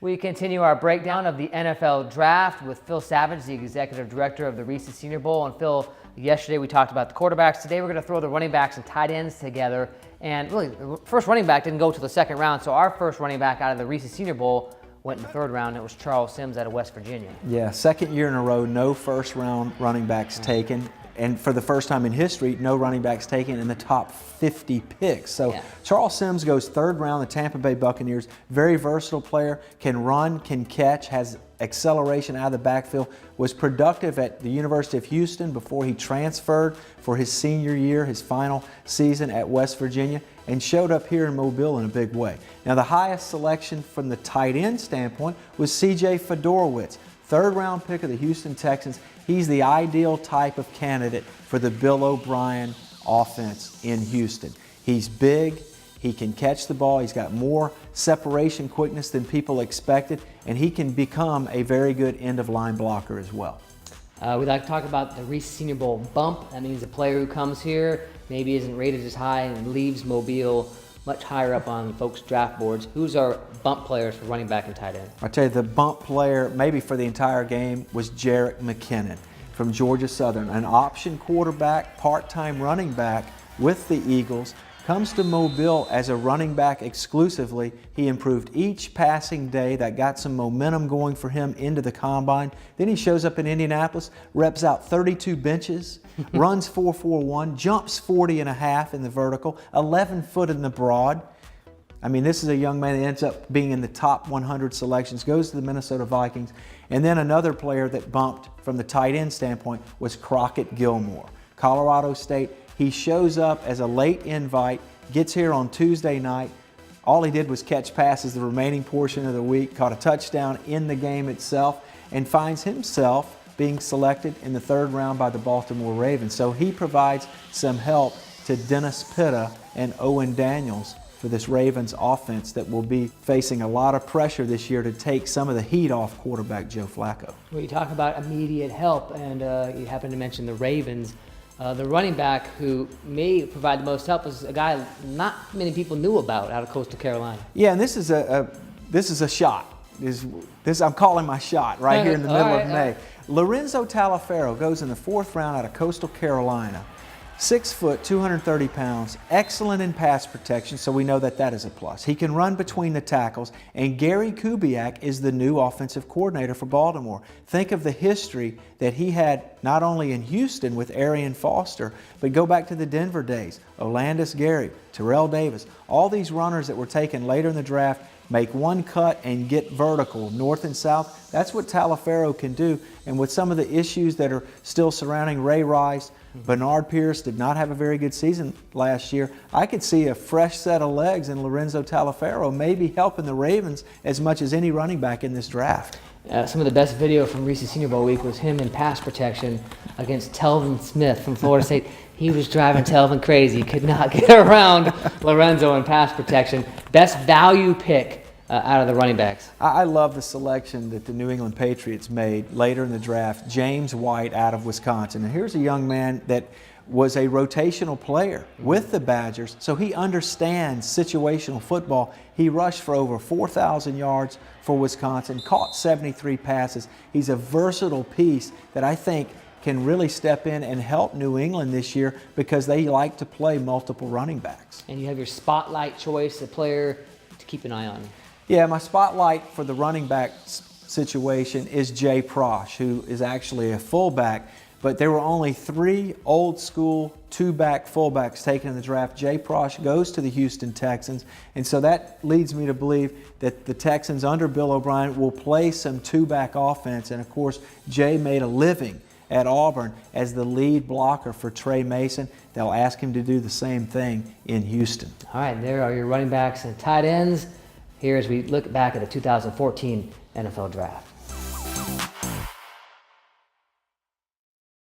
We continue our breakdown of the NFL draft with Phil Savage, the executive director of the Reese Senior Bowl. And Phil, yesterday we talked about the quarterbacks. Today we're going to throw the running backs and tight ends together. And really, the first running back didn't go to the second round, so our first running back out of the Reese Senior Bowl went in the third round. It was Charles Sims out of West Virginia. Yeah, second year in a row, no first round running backs taken. And for the first time in history, no running backs taken in the top 50 picks. So Charles Sims goes third round, the Tampa Bay Buccaneers. Very versatile player, can run, can catch, has acceleration out of the backfield, was productive at the University of Houston before he transferred for his senior year, his final season at West Virginia, and showed up here in Mobile in a big way. Now the highest selection from the tight end standpoint was C.J. Fedorowicz, third round pick of the Houston Texans. He's the ideal type of candidate for the Bill O'Brien offense in Houston. He's big, he can catch the ball, he's got more separation quickness than people expected, and he can become a very good end-of-line blocker as well. We'd like to talk about the Reese Senior Bowl bump. That means a player who comes here maybe isn't rated as high and leaves Mobile much higher up on folks' draft boards. Who's our bump players for running back and tight end? I'll tell you, the bump player, maybe for the entire game, was Jerick McKinnon from Georgia Southern, an option quarterback, part-time running back with the Eagles. Comes to Mobile as a running back exclusively. He improved each passing day. That got some momentum going for him into the combine. Then he shows up in Indianapolis, reps out 32 benches, runs 4.41, jumps 40.5 in the vertical, 11 foot in the broad. I mean, this is a young man that ends up being in the top 100 selections, goes to the Minnesota Vikings. And then another player that bumped from the tight end standpoint was Crockett Gilmore, Colorado State. He shows up as a late invite, gets here on Tuesday night. All he did was catch passes the remaining portion of the week, caught a touchdown in the game itself, and finds himself being selected in the third round by the Baltimore Ravens. So he provides some help to Dennis Pitta and Owen Daniels for this Ravens offense that will be facing a lot of pressure this year to take some of the heat off quarterback Joe Flacco. Well, you talk about immediate help, and you happen to mention the Ravens. The running back who may provide the most help is a guy not many people knew about out of Coastal Carolina. Yeah, and this is a shot. I'm calling my shot right here in the middle of May. LORENZO TALIAFERRO goes in the fourth round out of Coastal Carolina. 6 foot, 230 pounds, excellent in pass protection, so we know that that is a plus. He can run between the tackles, and Gary Kubiak is the new offensive coordinator for Baltimore. Think of the history that he had not only in Houston with Arian Foster, but go back to the Denver days. Olandis Gary, Terrell Davis, all these runners that were taken later in the draft make one cut and get vertical, north and south. That's what TALIAFERRO can do. And with some of the issues that are still surrounding Ray Rice, Bernard Pierce did not have a very good season last year. I could see a fresh set of legs in LORENZO TALIAFERRO, maybe helping the Ravens as much as any running back in this draft. Some of the best video from Reese Senior Bowl week was him in pass protection against Telvin Smith from Florida State. He was driving Telvin crazy, could not get around LORENZO in pass protection. Best value pick out of the running backs. I love the selection that the New England Patriots made later in the draft, James White out of Wisconsin. And here's a young man that was a rotational player with the Badgers, so he understands situational football. He rushed for over 4,000 yards for Wisconsin, caught 73 passes. He's a versatile piece that I think can really step in and help New England this year because they like to play multiple running backs. And you have your spotlight choice, a player to keep an eye on. Yeah, my spotlight for the running back situation is Jay PROSCH, who is actually a fullback, but there were only 3 old school two-back fullbacks taken in the draft. Jay PROSCH goes to the Houston Texans, and so that leads me to believe that the Texans under Bill O'Brien will play some two-back offense, and of course, Jay made a living at Auburn as the lead blocker for Trey Mason. They'll ask him to do the same thing in Houston. All right, there are your running backs and tight ends. Here as we look back at the 2014 NFL Draft.